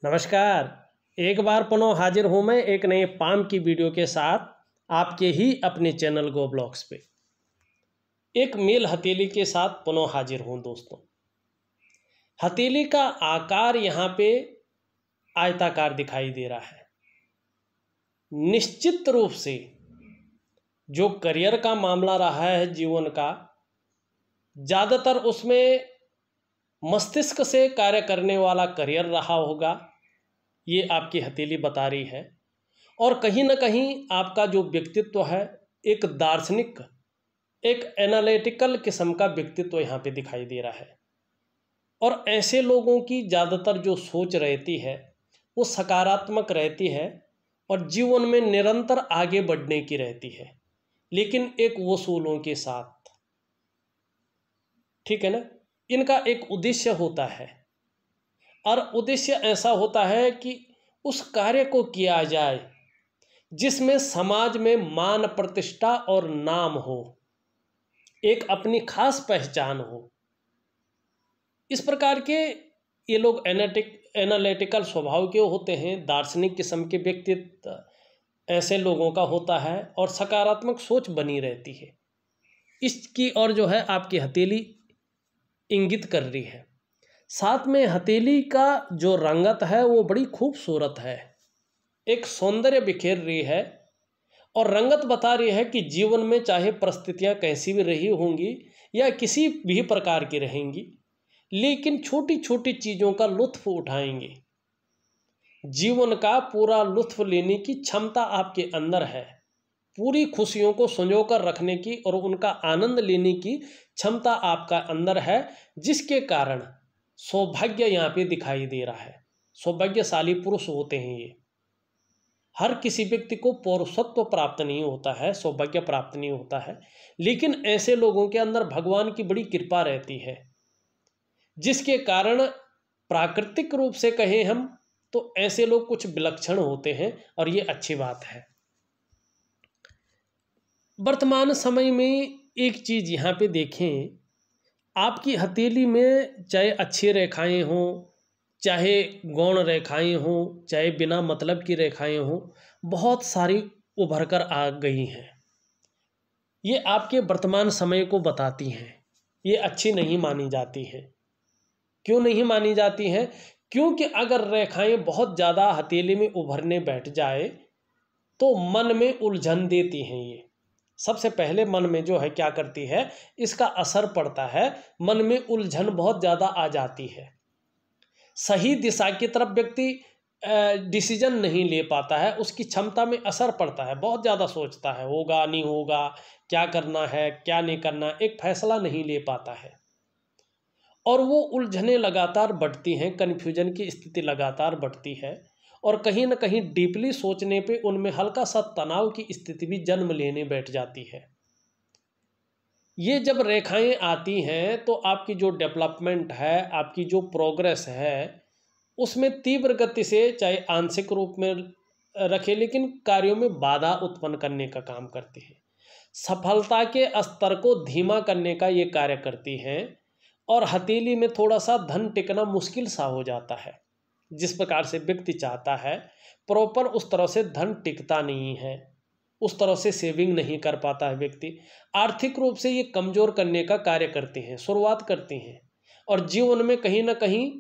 नमस्कार। एक बार पुनः हाजिर हूँ मैं एक नए पाम की वीडियो के साथ आपके ही अपने चैनल गो ब्लॉग्स पे। एक मेल हथेली के साथ पुनः हाजिर हूँ दोस्तों। हथेली का आकार यहाँ पे आयताकार दिखाई दे रहा है। निश्चित रूप से जो करियर का मामला रहा है जीवन का, ज़्यादातर उसमें मस्तिष्क से कार्य करने वाला करियर रहा होगा, ये आपकी हथेली बता रही है। और कहीं ना कहीं आपका जो व्यक्तित्व है एक दार्शनिक, एक एनालिटिकल किस्म का व्यक्तित्व यहाँ पे दिखाई दे रहा है। और ऐसे लोगों की ज़्यादातर जो सोच रहती है वो सकारात्मक रहती है और जीवन में निरंतर आगे बढ़ने की रहती है, लेकिन एक वसूलों के साथ। ठीक है ना। इनका एक उद्देश्य होता है और उद्देश्य ऐसा होता है कि उस कार्य को किया जाए जिसमें समाज में मान प्रतिष्ठा और नाम हो, एक अपनी खास पहचान हो। इस प्रकार के ये लोग एनालिटिकल स्वभाव के होते हैं, दार्शनिक किस्म के व्यक्तित्व ऐसे लोगों का होता है और सकारात्मक सोच बनी रहती है। इसकी और जो है आपकी हथेली इंगित कर रही है। साथ में हथेली का जो रंगत है वो बड़ी खूबसूरत है, एक सौंदर्य बिखेर रही है और रंगत बता रही है कि जीवन में चाहे परिस्थितियां कैसी भी रही होंगी या किसी भी प्रकार की रहेंगी, लेकिन छोटी छोटी चीज़ों का लुत्फ उठाएंगे। जीवन का पूरा लुत्फ लेने की क्षमता आपके अंदर है, पूरी खुशियों को संजो कर रखने की और उनका आनंद लेने की क्षमता आपका अंदर है, जिसके कारण सौभाग्य यहाँ पे दिखाई दे रहा है। सौभाग्यशाली पुरुष होते हैं ये। हर किसी व्यक्ति को पौरुषत्व प्राप्त नहीं होता है, सौभाग्य प्राप्त नहीं होता है, लेकिन ऐसे लोगों के अंदर भगवान की बड़ी कृपा रहती है, जिसके कारण प्राकृतिक रूप से कहें हम तो ऐसे लोग कुछ विलक्षण होते हैं और ये अच्छी बात है। वर्तमान समय में एक चीज़ यहाँ पे देखें, आपकी हथेली में चाहे अच्छी रेखाएं हों, चाहे गौण रेखाएं हों, चाहे बिना मतलब की रेखाएं हों, बहुत सारी उभर कर आ गई हैं। ये आपके वर्तमान समय को बताती हैं। ये अच्छी नहीं मानी जाती हैं। क्यों नहीं मानी जाती हैं? क्योंकि अगर रेखाएं बहुत ज़्यादा हथेली में उभरने बैठ जाए तो मन में उलझन देती हैं। ये सबसे पहले मन में जो है क्या करती है, इसका असर पड़ता है, मन में उलझन बहुत ज़्यादा आ जाती है। सही दिशा की तरफ व्यक्ति डिसीजन नहीं ले पाता है, उसकी क्षमता में असर पड़ता है, बहुत ज़्यादा सोचता है, होगा नहीं होगा, क्या करना है क्या नहीं करना, एक फैसला नहीं ले पाता है और वो उलझने लगातार बढ़ती हैं, कन्फ्यूजन की स्थिति लगातार बढ़ती है और कहीं ना कहीं डीपली सोचने पे उनमें हल्का सा तनाव की स्थिति भी जन्म लेने बैठ जाती है। ये जब रेखाएं आती हैं तो आपकी जो डेवलपमेंट है, आपकी जो प्रोग्रेस है, उसमें तीव्र गति से, चाहे आंशिक रूप में रखे, लेकिन कार्यों में बाधा उत्पन्न करने का काम करती है। सफलता के स्तर को धीमा करने का ये कार्य करती हैं और हथेली में थोड़ा सा धन टिकना मुश्किल सा हो जाता है। जिस प्रकार से व्यक्ति चाहता है प्रॉपर उस तरह से धन टिकता नहीं है, उस तरह से सेविंग नहीं कर पाता है व्यक्ति। आर्थिक रूप से ये कमज़ोर करने का कार्य करते हैं, शुरुआत करती हैं और जीवन में कहीं ना कहीं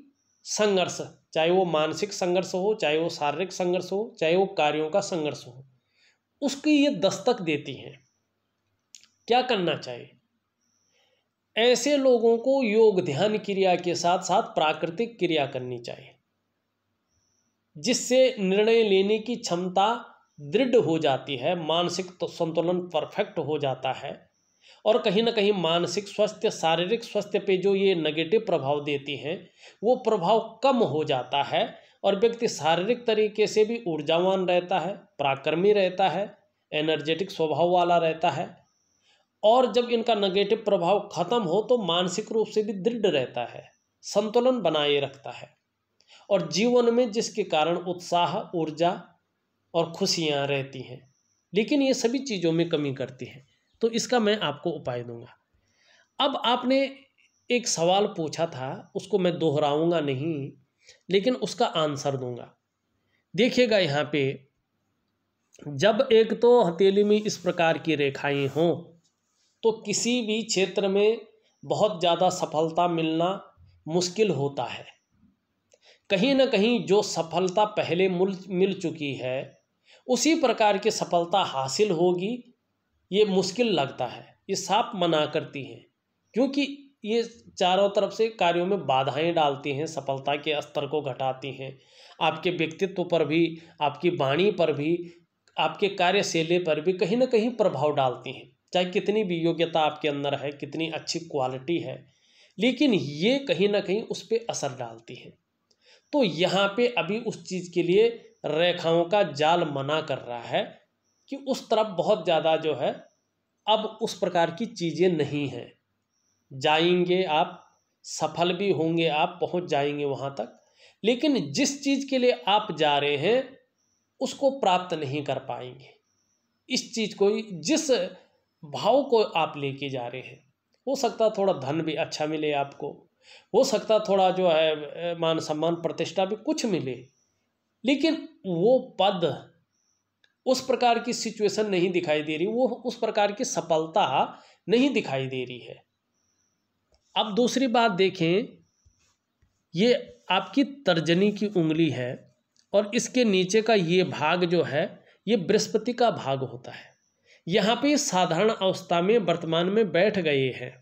संघर्ष, चाहे वो मानसिक संघर्ष हो, चाहे वो शारीरिक संघर्ष हो, चाहे वो कार्यों का संघर्ष हो, उसकी ये दस्तक देती हैं। क्या करना चाहिए? ऐसे लोगों को योग ध्यान क्रिया के साथ साथ प्राकृतिक क्रिया करनी चाहिए, जिससे निर्णय लेने की क्षमता दृढ़ हो जाती है, मानसिक तो संतुलन परफेक्ट हो जाता है और कहीं ना कहीं मानसिक स्वास्थ्य, शारीरिक स्वास्थ्य पे जो ये नेगेटिव प्रभाव देती हैं वो प्रभाव कम हो जाता है और व्यक्ति शारीरिक तरीके से भी ऊर्जावान रहता है, पराक्रमी रहता है, एनर्जेटिक स्वभाव वाला रहता है और जब इनका नेगेटिव प्रभाव खत्म हो तो मानसिक रूप से भी दृढ़ रहता है, संतुलन बनाए रखता है और जीवन में जिसके कारण उत्साह, ऊर्जा और खुशियाँ रहती हैं। लेकिन ये सभी चीज़ों में कमी करती हैं, तो इसका मैं आपको उपाय दूंगा। अब आपने एक सवाल पूछा था, उसको मैं दोहराऊंगा नहीं लेकिन उसका आंसर दूंगा। देखिएगा यहाँ पे, जब एक तो हथेली में इस प्रकार की रेखाएं हों तो किसी भी क्षेत्र में बहुत ज़्यादा सफलता मिलना मुश्किल होता है। कहीं ना कहीं जो सफलता पहले मिल चुकी है उसी प्रकार की सफलता हासिल होगी, ये मुश्किल लगता है, ये साफ मना करती हैं, क्योंकि ये चारों तरफ से कार्यों में बाधाएं डालती हैं, सफलता के स्तर को घटाती हैं, आपके व्यक्तित्व पर भी, आपकी वाणी पर भी, आपके कार्यशैली पर भी कहीं ना कहीं प्रभाव डालती हैं। चाहे कितनी भी योग्यता आपके अंदर है, कितनी अच्छी क्वालिटी है, लेकिन ये कहीं ना कहीं उस पर असर डालती हैं। तो यहाँ पे अभी उस चीज़ के लिए रेखाओं का जाल मना कर रहा है कि उस तरफ बहुत ज़्यादा जो है अब उस प्रकार की चीज़ें नहीं हैं। जाएंगे आप, सफल भी होंगे, आप पहुँच जाएंगे वहाँ तक, लेकिन जिस चीज़ के लिए आप जा रहे हैं उसको प्राप्त नहीं कर पाएंगे। इस चीज़ को, जिस भाव को आप लेके जा रहे हैं, हो सकता थोड़ा धन भी अच्छा मिले आपको, हो सकता थोड़ा जो है मान सम्मान प्रतिष्ठा भी कुछ मिले, लेकिन वो पद, उस प्रकार की सिचुएशन नहीं दिखाई दे रही, वो उस प्रकार की सफलता नहीं दिखाई दे रही है। अब दूसरी बात देखें, ये आपकी तर्जनी की उंगली है और इसके नीचे का ये भाग जो है ये बृहस्पति का भाग होता है। यहाँ पे साधारण अवस्था में वर्तमान में बैठ गए हैं,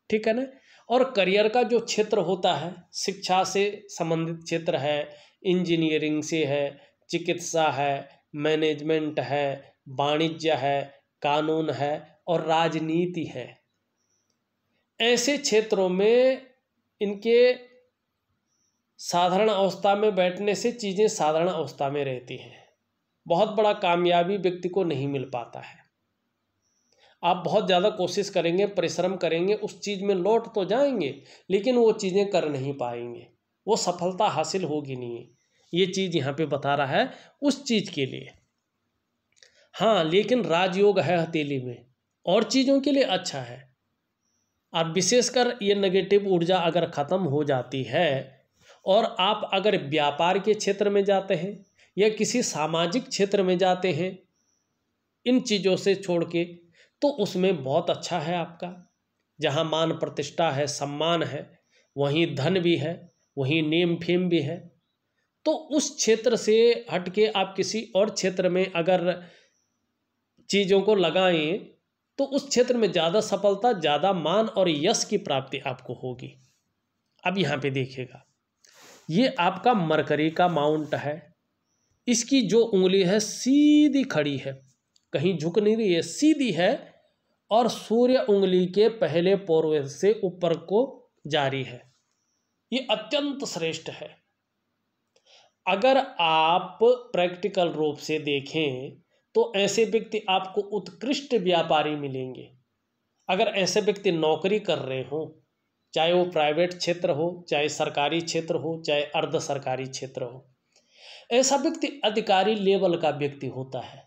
ठीक है ना। और करियर का जो क्षेत्र होता है, शिक्षा से संबंधित क्षेत्र है, इंजीनियरिंग से है, चिकित्सा है, मैनेजमेंट है, वाणिज्य है, कानून है और राजनीति है, ऐसे क्षेत्रों में इनके साधारण अवस्था में बैठने से चीज़ें साधारण अवस्था में रहती हैं। बहुत बड़ा कामयाबी व्यक्ति को नहीं मिल पाता है। आप बहुत ज़्यादा कोशिश करेंगे, परिश्रम करेंगे, उस चीज़ में लौट तो जाएंगे, लेकिन वो चीज़ें कर नहीं पाएंगे, वो सफलता हासिल होगी नहीं। ये चीज़ यहाँ पे बता रहा है उस चीज़ के लिए। हाँ, लेकिन राजयोग है हथेली में, और चीज़ों के लिए अच्छा है। अब विशेषकर ये नेगेटिव ऊर्जा अगर ख़त्म हो जाती है और आप अगर व्यापार के क्षेत्र में जाते हैं या किसी सामाजिक क्षेत्र में जाते हैं इन चीज़ों से छोड़ के, तो उसमें बहुत अच्छा है आपका। जहाँ मान प्रतिष्ठा है, सम्मान है, वहीं धन भी है, वहीं नेम फेम भी है। तो उस क्षेत्र से हट के आप किसी और क्षेत्र में अगर चीज़ों को लगाएं तो उस क्षेत्र में ज़्यादा सफलता, ज़्यादा मान और यश की प्राप्ति आपको होगी। अब यहाँ पे देखिएगा, ये आपका मरकरी का माउंट है, इसकी जो उंगली है सीधी खड़ी है, कहीं झुक नहीं रही है, सीधी है, और सूर्य उंगली के पहले पूर्व से ऊपर को जारी है। ये अत्यंत श्रेष्ठ है। अगर आप प्रैक्टिकल रूप से देखें तो ऐसे व्यक्ति आपको उत्कृष्ट व्यापारी मिलेंगे। अगर ऐसे व्यक्ति नौकरी कर रहे हो, चाहे वो प्राइवेट क्षेत्र हो, चाहे सरकारी क्षेत्र हो, चाहे अर्ध सरकारी क्षेत्र हो, ऐसा व्यक्ति अधिकारी लेवल का व्यक्ति होता है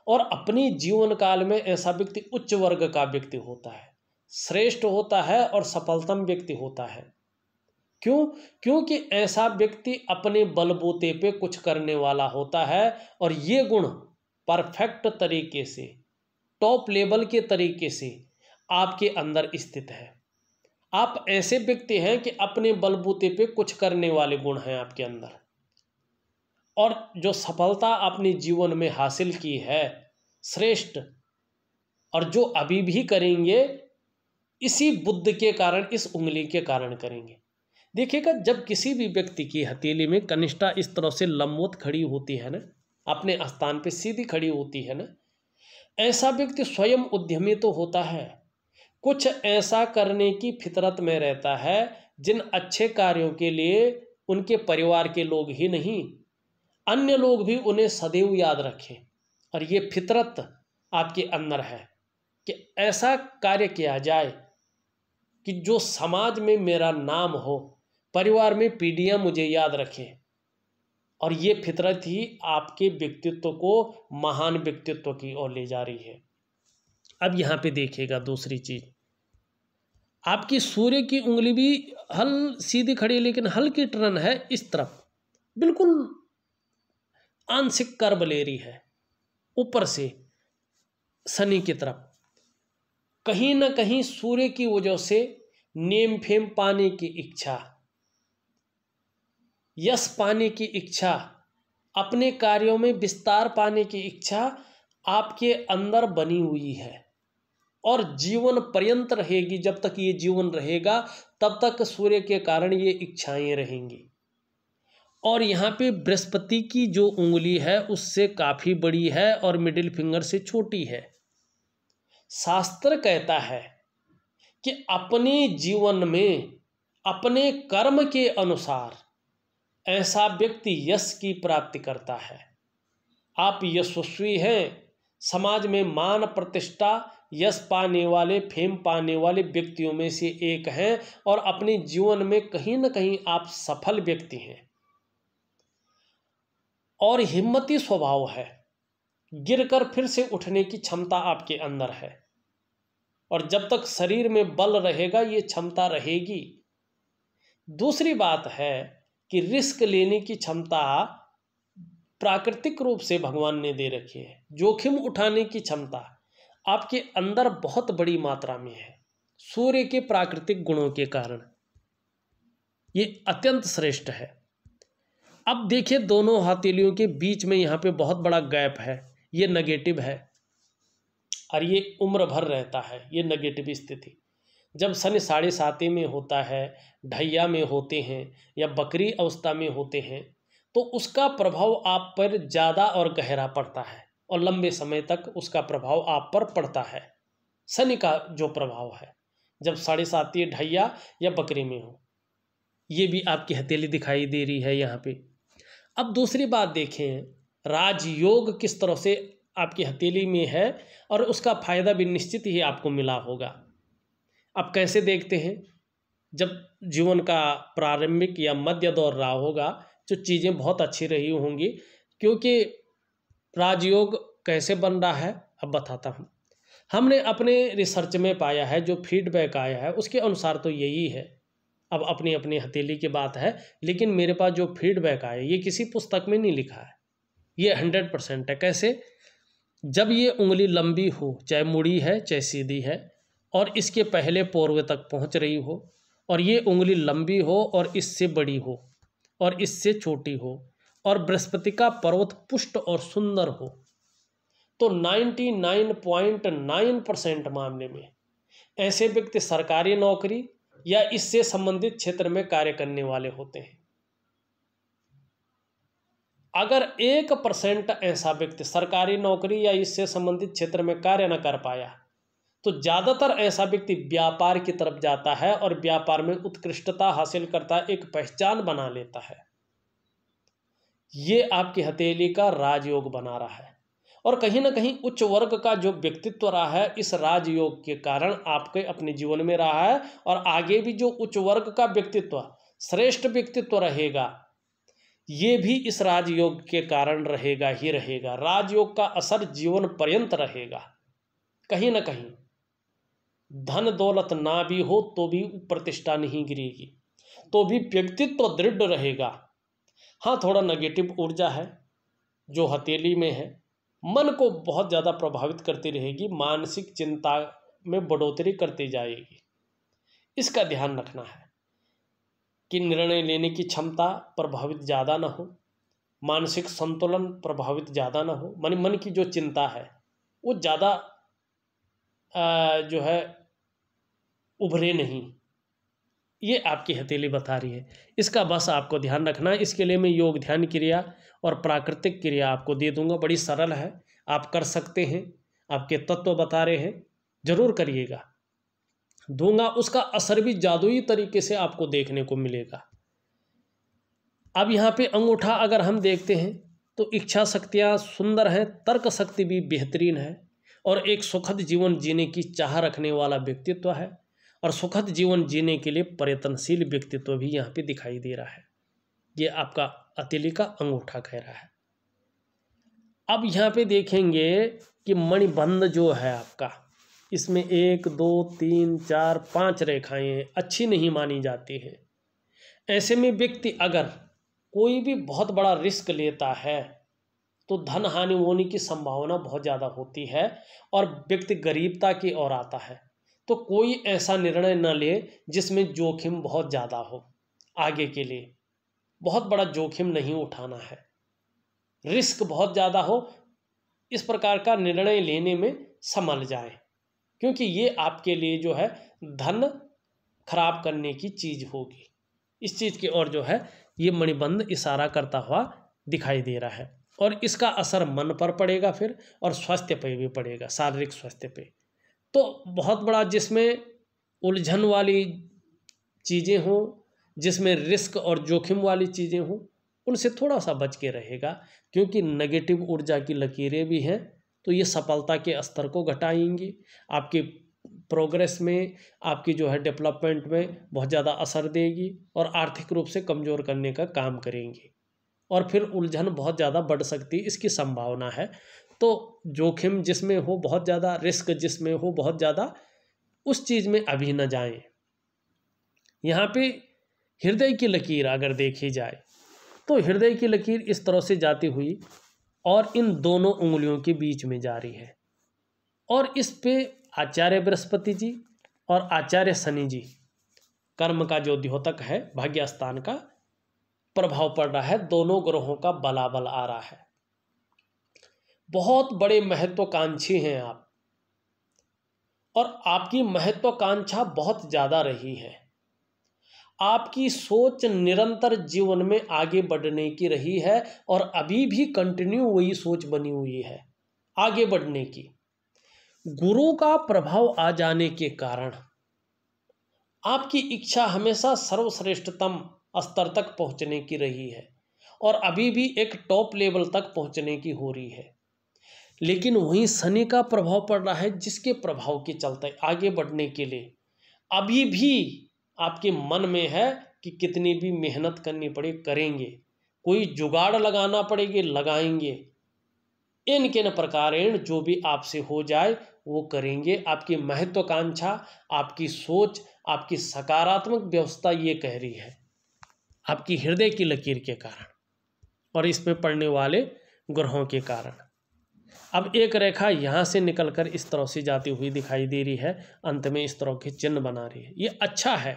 और अपने जीवन काल में ऐसा व्यक्ति उच्च वर्ग का व्यक्ति होता है, श्रेष्ठ होता है और सफलतम व्यक्ति होता है। क्यों? क्योंकि ऐसा व्यक्ति अपने बलबूते पे कुछ करने वाला होता है और ये गुण परफेक्ट तरीके से, टॉप लेवल के तरीके से आपके अंदर स्थित है। आप ऐसे व्यक्ति हैं कि अपने बलबूते पे कुछ करने वाले गुण हैं आपके अंदर, और जो सफलता अपने जीवन में हासिल की है श्रेष्ठ, और जो अभी भी करेंगे इसी बुद्ध के कारण, इस उंगली के कारण करेंगे। देखिएगा, जब किसी भी व्यक्ति की हथेली में कनिष्ठा इस तरह से लंबवत खड़ी होती है ना, अपने स्थान पे सीधी खड़ी होती है ना, ऐसा व्यक्ति स्वयं उद्यमी तो होता है, कुछ ऐसा करने की फितरत में रहता है जिन अच्छे कार्यों के लिए उनके परिवार के लोग ही नहीं, अन्य लोग भी उन्हें सदैव याद रखें। और ये फितरत आपके अंदर है कि ऐसा कार्य किया जाए कि जो समाज में मेरा नाम हो, परिवार में पीढ़ियां मुझे याद रखें। और ये फितरत ही आपके व्यक्तित्व को महान व्यक्तित्व की ओर ले जा रही है। अब यहाँ पे देखिएगा दूसरी चीज़, आपकी सूर्य की उंगली भी हल सीधी खड़ी है, लेकिन हल्की टर्न है इस तरफ, बिल्कुल आंशिक कर्व ले रही है ऊपर से शनि की तरफ। कहीं ना कहीं सूर्य की वजह से नेम फेम पाने की इच्छा, यश पाने की इच्छा, अपने कार्यों में विस्तार पाने की इच्छा आपके अंदर बनी हुई है और जीवन पर्यंत रहेगी। जब तक ये जीवन रहेगा तब तक सूर्य के कारण ये इच्छाएं रहेंगी। और यहाँ पे बृहस्पति की जो उंगली है उससे काफ़ी बड़ी है और मिडिल फिंगर से छोटी है। शास्त्र कहता है कि अपने जीवन में अपने कर्म के अनुसार ऐसा व्यक्ति यश की प्राप्ति करता है। आप यशस्वी हैं, समाज में मान प्रतिष्ठा यश पाने वाले, फेम पाने वाले व्यक्तियों में से एक हैं और अपने जीवन में कहीं ना कहीं आप सफल व्यक्ति हैं और हिम्मती स्वभाव है। गिरकर फिर से उठने की क्षमता आपके अंदर है और जब तक शरीर में बल रहेगा ये क्षमता रहेगी। दूसरी बात है कि रिस्क लेने की क्षमता प्राकृतिक रूप से भगवान ने दे रखी है। जोखिम उठाने की क्षमता आपके अंदर बहुत बड़ी मात्रा में है सूर्य के प्राकृतिक गुणों के कारण। ये अत्यंत श्रेष्ठ है। अब देखिए दोनों हथेलियों के बीच में यहाँ पे बहुत बड़ा गैप है, ये नेगेटिव है और ये उम्र भर रहता है। ये नेगेटिव स्थिति जब शनि 7.5 में होता है, ढैया में होते हैं या बकरी अवस्था में होते हैं तो उसका प्रभाव आप पर ज़्यादा और गहरा पड़ता है और लंबे समय तक उसका प्रभाव आप पर पड़ता है। शनि का जो प्रभाव है जब 7.5 ढैया या बकरी में हो, ये भी आपकी हथेली दिखाई दे रही है यहाँ पे। अब दूसरी बात देखें, राजयोग किस तरह से आपकी हथेली में है और उसका फायदा भी निश्चित ही आपको मिला होगा। आप कैसे देखते हैं, जब जीवन का प्रारंभिक या मध्य दौर रहा होगा जो चीज़ें बहुत अच्छी रही होंगी, क्योंकि राजयोग कैसे बन रहा है अब बताता हूँ। हमने अपने रिसर्च में पाया है, जो फीडबैक आया है उसके अनुसार तो यही है। अब अपनी अपनी हथेली की बात है, लेकिन मेरे पास जो फीडबैक आया ये किसी पुस्तक में नहीं लिखा है, ये 100% है। कैसे? जब ये उंगली लंबी हो, चाहे मुड़ी है चाहे सीधी है, और इसके पहले पोर्वे तक पहुंच रही हो, और ये उंगली लंबी हो और इससे बड़ी हो और इससे छोटी हो, और बृहस्पति का पर्वत पुष्ट और सुंदर हो, तो 99.9% मामले में ऐसे व्यक्ति सरकारी नौकरी या इससे संबंधित क्षेत्र में कार्य करने वाले होते हैं। अगर 1% ऐसा व्यक्ति सरकारी नौकरी या इससे संबंधित क्षेत्र में कार्य न कर पाया तो ज़्यादातर ऐसा व्यक्ति व्यापार की तरफ जाता है और व्यापार में उत्कृष्टता हासिल करता, एक पहचान बना लेता है। ये आपकी हथेली का राजयोग बना रहा है और कहीं ना कहीं उच्च वर्ग का जो व्यक्तित्व रहा है इस राजयोग के कारण आपके अपने जीवन में रहा है, और आगे भी जो उच्च वर्ग का व्यक्तित्व, श्रेष्ठ व्यक्तित्व रहेगा, ये भी इस राजयोग के कारण रहेगा ही रहेगा। राजयोग का असर जीवन पर्यंत रहेगा। कहीं ना कहीं धन दौलत ना भी हो तो भी प्रतिष्ठा नहीं गिरेगी, तो भी व्यक्तित्व दृढ़ रहेगा। हाँ, थोड़ा नेगेटिव ऊर्जा है जो हथेली में है, मन को बहुत ज़्यादा प्रभावित करती रहेगी, मानसिक चिंता में बढ़ोतरी करती जाएगी। इसका ध्यान रखना है कि निर्णय लेने की क्षमता प्रभावित ज़्यादा ना हो, मानसिक संतुलन प्रभावित ज़्यादा ना हो, मन की जो चिंता है वो ज़्यादा जो है उभरे नहीं। ये आपकी हथेली बता रही है। इसका बस आपको ध्यान रखना है। इसके लिए मैं योग ध्यान क्रिया और प्राकृतिक क्रिया आपको दे दूंगा, बड़ी सरल है, आप कर सकते हैं। आपके तत्व बता रहे हैं, जरूर करिएगा। दूंगा, उसका असर भी जादुई तरीके से आपको देखने को मिलेगा। अब यहाँ पे अंगूठा अगर हम देखते हैं तो इच्छा शक्तियाँ सुंदर हैं, तर्क शक्ति भी बेहतरीन है और एक सुखद जीवन जीने की चाह रखने वाला व्यक्तित्व है और सुखद जीवन जीने के लिए प्रयत्नशील व्यक्तित्व भी यहाँ पे दिखाई दे रहा है। ये आपका हथेली का अंगूठा कह रहा है। अब यहाँ पे देखेंगे कि मणिबंध जो है आपका, इसमें 1 2 3 4 5 रेखाएं हैं, अच्छी नहीं मानी जाती हैं। ऐसे में व्यक्ति अगर कोई भी बहुत बड़ा रिस्क लेता है तो धन हानि होने की संभावना बहुत ज़्यादा होती है और व्यक्ति गरीबता की ओर आता है। तो कोई ऐसा निर्णय न ले जिसमें जोखिम बहुत ज़्यादा हो। आगे के लिए बहुत बड़ा जोखिम नहीं उठाना है, रिस्क बहुत ज़्यादा हो, इस प्रकार का निर्णय लेने में संभल जाए, क्योंकि ये आपके लिए जो है धन खराब करने की चीज़ होगी। इस चीज़ की ओर जो है ये मणिबंध इशारा करता हुआ दिखाई दे रहा है और इसका असर मन पर पड़ेगा फिर, और स्वास्थ्य पे भी पड़ेगा, शारीरिक स्वास्थ्य पे। तो बहुत बड़ा जिसमें उलझन वाली चीज़ें हों, जिसमें रिस्क और जोखिम वाली चीज़ें हों, उनसे थोड़ा सा बच के रहेगा, क्योंकि नेगेटिव ऊर्जा की लकीरें भी हैं। तो ये सफलता के स्तर को घटाएंगी, आपके प्रोग्रेस में, आपकी जो है डेवलपमेंट में बहुत ज़्यादा असर देगी और आर्थिक रूप से कमज़ोर करने का काम करेंगी, और फिर उलझन बहुत ज़्यादा बढ़ सकती है, इसकी संभावना है। तो जोखिम जिसमें हो बहुत ज़्यादा, रिस्क जिसमें हो बहुत ज़्यादा, उस चीज़ में अभी न जाएं। यहाँ पे हृदय की लकीर अगर देखी जाए तो हृदय की लकीर इस तरह से जाती हुई और इन दोनों उंगलियों के बीच में जा रही है, और इस पे आचार्य बृहस्पति जी और आचार्य शनि जी, कर्म का जो द्योतक है, भाग्य स्थान का प्रभाव पड़ रहा है। दोनों ग्रहों का बलाबल आ रहा है। बहुत बड़े महत्वाकांक्षी हैं आप, और आपकी महत्वाकांक्षा बहुत ज़्यादा रही है। आपकी सोच निरंतर जीवन में आगे बढ़ने की रही है, और अभी भी कंटिन्यू वही सोच बनी हुई है आगे बढ़ने की। गुरु का प्रभाव आ जाने के कारण आपकी इच्छा हमेशा सर्वश्रेष्ठतम स्तर तक पहुंचने की रही है, और अभी भी एक टॉप लेवल तक पहुंचने की हो रही है। लेकिन वहीं शनि का प्रभाव पड़ रहा है, जिसके प्रभाव के चलते आगे बढ़ने के लिए अभी भी आपके मन में है कि कितनी भी मेहनत करनी पड़े करेंगे, कोई जुगाड़ लगाना पड़ेगी लगाएंगे, इन किन प्रकारेण जो भी आपसे हो जाए वो करेंगे। आपकी महत्वाकांक्षा, आपकी सोच, आपकी सकारात्मक व्यवस्था ये कह रही है, आपकी हृदय की लकीर के कारण और इसमें पड़ने वाले ग्रहों के कारण। अब एक रेखा यहाँ से निकलकर इस तरह से जाती हुई दिखाई दे रही है, अंत में इस तरह के चिन्ह बना रही है। ये अच्छा है।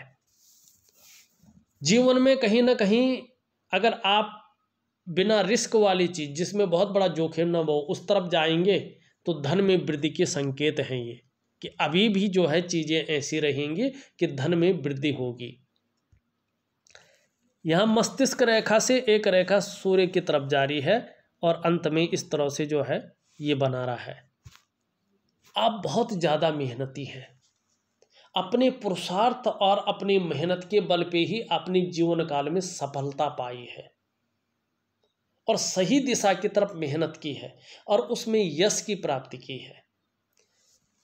जीवन में कहीं ना कहीं अगर आप बिना रिस्क वाली चीज़, जिसमें बहुत बड़ा जोखिम न हो, उस तरफ जाएंगे तो धन में वृद्धि के संकेत हैं ये, कि अभी भी जो है चीज़ें ऐसी रहेंगी कि धन में वृद्धि होगी। यहाँ मस्तिष्क रेखा से एक रेखा सूर्य की तरफ जारी है और अंत में इस तरह से जो है ये बना रहा है। आप बहुत ज़्यादा मेहनती हैं, अपने पुरुषार्थ और अपनी मेहनत के बल पे ही अपने जीवन काल में सफलता पाई है और सही दिशा की तरफ मेहनत की है और उसमें यश की प्राप्ति की है।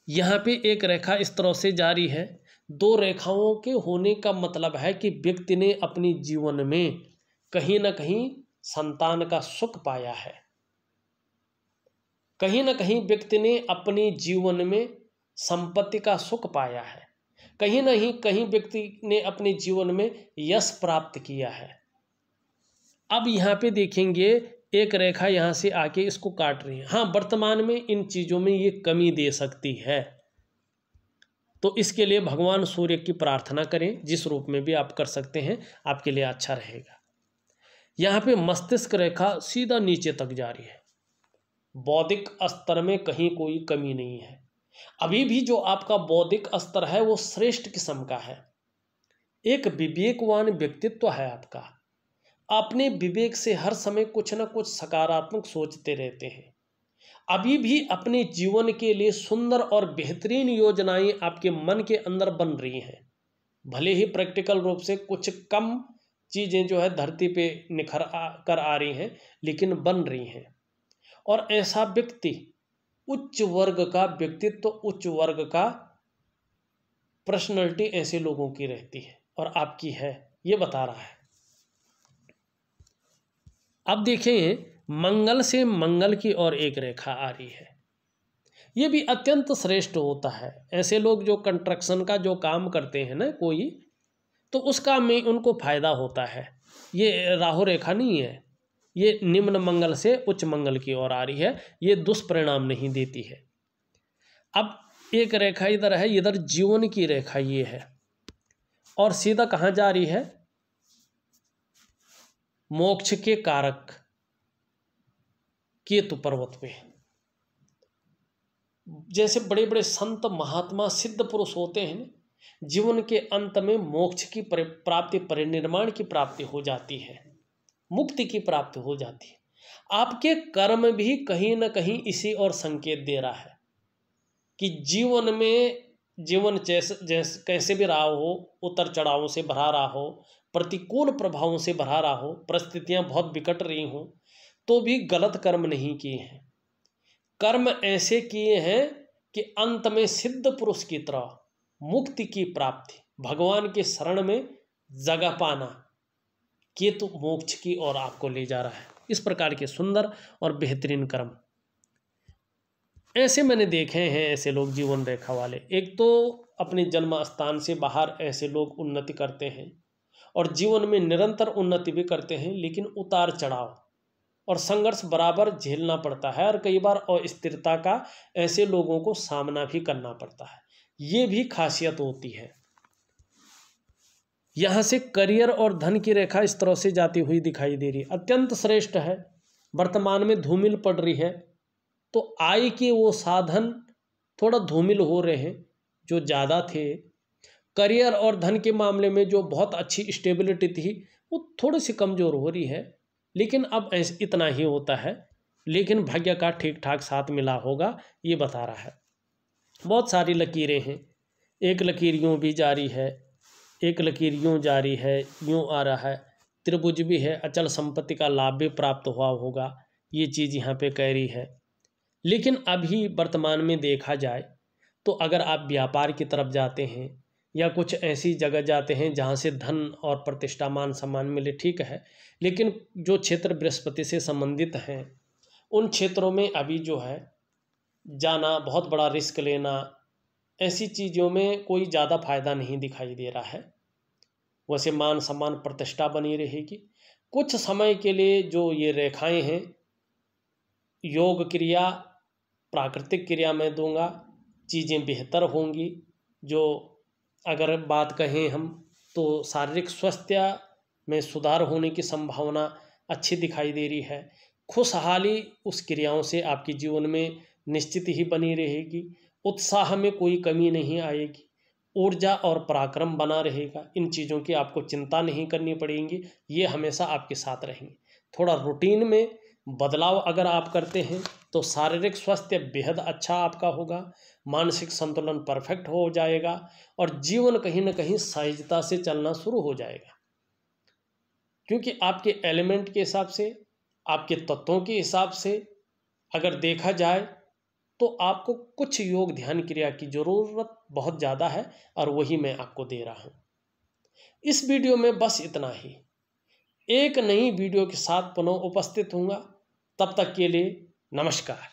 यहाँ पे एक रेखा इस तरह से जारी है। दो रेखाओं के होने का मतलब है कि व्यक्ति ने अपनी जीवन में कहीं ना कहीं संतान का सुख पाया है, कहीं ना कहीं व्यक्ति ने अपने जीवन में संपत्ति का सुख पाया है, कहीं ना कहीं व्यक्ति ने अपने जीवन में यश प्राप्त किया है। अब यहाँ पे देखेंगे एक रेखा यहाँ से आके इसको काट रही है। हाँ, वर्तमान में इन चीज़ों में ये कमी दे सकती है, तो इसके लिए भगवान सूर्य की प्रार्थना करें, जिस रूप में भी आप कर सकते हैं, आपके लिए अच्छा रहेगा। यहाँ पे मस्तिष्क रेखा सीधा नीचे तक जा रही है। बौद्धिक स्तर में कहीं कोई कमी नहीं है, अभी भी जो आपका बौद्धिक स्तर है वो श्रेष्ठ किस्म का है। एक विवेकवान व्यक्तित्व है आपका, अपने विवेक से हर समय कुछ ना कुछ सकारात्मक सोचते रहते हैं। अभी भी अपने जीवन के लिए सुंदर और बेहतरीन योजनाएं आपके मन के अंदर बन रही हैं, भले ही प्रैक्टिकल रूप से कुछ कम चीज़ें जो है धरती पे निखर कर आ रही हैं, लेकिन बन रही हैं। और ऐसा व्यक्ति उच्च वर्ग का व्यक्तित्व, उच्च वर्ग का पर्सनैलिटी ऐसे लोगों की रहती है और आपकी है, ये बता रहा है। अब देखें मंगल से मंगल की ओर एक रेखा आ रही है। ये भी अत्यंत श्रेष्ठ होता है। ऐसे लोग जो कंस्ट्रक्शन का जो काम करते हैं ना कोई, तो उस काम में उनको फायदा होता है। ये राहु रेखा नहीं है, ये निम्न मंगल से उच्च मंगल की ओर आ रही है, ये दुष्परिणाम नहीं देती है। अब एक रेखा इधर है, इधर जीवन की रेखा ये है, और सीधा कहाँ जा रही है, मोक्ष के कारक केतु पर्वत पे। जैसे बड़े बड़े संत महात्मा सिद्ध पुरुष होते हैं, जीवन के अंत में मोक्ष की प्राप्ति, परिनिर्माण की प्राप्ति हो जाती है, मुक्ति की प्राप्ति हो जाती है। आपके कर्म भी कहीं ना कहीं इसी और संकेत दे रहा है कि जीवन में, जीवन जैसे कैसे भी रहा हो, उतर चढ़ावों से भरा रहा हो, प्रतिकूल प्रभावों से भरा रहा हो, परिस्थितियां बहुत बिकट रही हों, तो भी गलत कर्म नहीं किए हैं। कर्म ऐसे किए हैं कि अंत में सिद्ध पुरुष की तरह मुक्ति की प्राप्ति, भगवान के शरण में जगह पाना, केतु मोक्ष की ओर आपको ले जा रहा है। इस प्रकार के सुंदर और बेहतरीन कर्म ऐसे मैंने देखे हैं। ऐसे लोग जीवन रेखा वाले, एक तो अपने जन्म स्थान से बाहर ऐसे लोग उन्नति करते हैं और जीवन में निरंतर उन्नति भी करते हैं, लेकिन उतार चढ़ाव और संघर्ष बराबर झेलना पड़ता है, और कई बार अस्थिरता का ऐसे लोगों को सामना भी करना पड़ता है। ये भी खासियत होती है। यहाँ से करियर और धन की रेखा इस तरह से जाती हुई दिखाई दे रही है, अत्यंत श्रेष्ठ है। वर्तमान में धूमिल पड़ रही है, तो आय के वो साधन थोड़ा धूमिल हो रहे हैं जो ज़्यादा थे। करियर और धन के मामले में जो बहुत अच्छी स्टेबिलिटी थी वो थोड़ी सी कमज़ोर हो रही है, लेकिन अब ऐसे इतना ही होता है। लेकिन भाग्य का ठीक ठाक साथ मिला होगा, ये बता रहा है। बहुत सारी लकीरें हैं, एक लकीर यूँ भी जारी है, एक लकीर यूँ जारी है, यूँ आ रहा है, त्रिभुज भी है, अचल संपत्ति का लाभ भी प्राप्त हुआ होगा, ये चीज़ यहाँ पे कह रही है। लेकिन अभी वर्तमान में देखा जाए तो अगर आप व्यापार की तरफ जाते हैं या कुछ ऐसी जगह जाते हैं जहाँ से धन और प्रतिष्ठा मान सम्मान मिले, ठीक है, लेकिन जो क्षेत्र बृहस्पति से संबंधित हैं उन क्षेत्रों में अभी जो है जाना, बहुत बड़ा रिस्क लेना, ऐसी चीज़ों में कोई ज़्यादा फायदा नहीं दिखाई दे रहा है। वैसे मान सम्मान प्रतिष्ठा बनी रहेगी। कुछ समय के लिए जो ये रेखाएं हैं, योग क्रिया, प्राकृतिक क्रिया में दूंगा, चीज़ें बेहतर होंगी। जो अगर बात कहें हम तो शारीरिक स्वास्थ्य में सुधार होने की संभावना अच्छी दिखाई दे रही है। खुशहाली उस क्रियाओं से आपके जीवन में निश्चित ही बनी रहेगी। उत्साह में कोई कमी नहीं आएगी, ऊर्जा और पराक्रम बना रहेगा। इन चीज़ों की आपको चिंता नहीं करनी पड़ेगी, ये हमेशा आपके साथ रहेंगे। थोड़ा रूटीन में बदलाव अगर आप करते हैं तो शारीरिक स्वास्थ्य बेहद अच्छा आपका होगा, मानसिक संतुलन परफेक्ट हो जाएगा और जीवन कहीं ना कहीं सहजता से चलना शुरू हो जाएगा। क्योंकि आपके एलिमेंट के हिसाब से, आपके तत्वों के हिसाब से अगर देखा जाए तो आपको कुछ योग ध्यान क्रिया की ज़रूरत बहुत ज़्यादा है, और वही मैं आपको दे रहा हूँ। इस वीडियो में बस इतना ही। एक नई वीडियो के साथ पुनः उपस्थित होऊंगा, तब तक के लिए नमस्कार।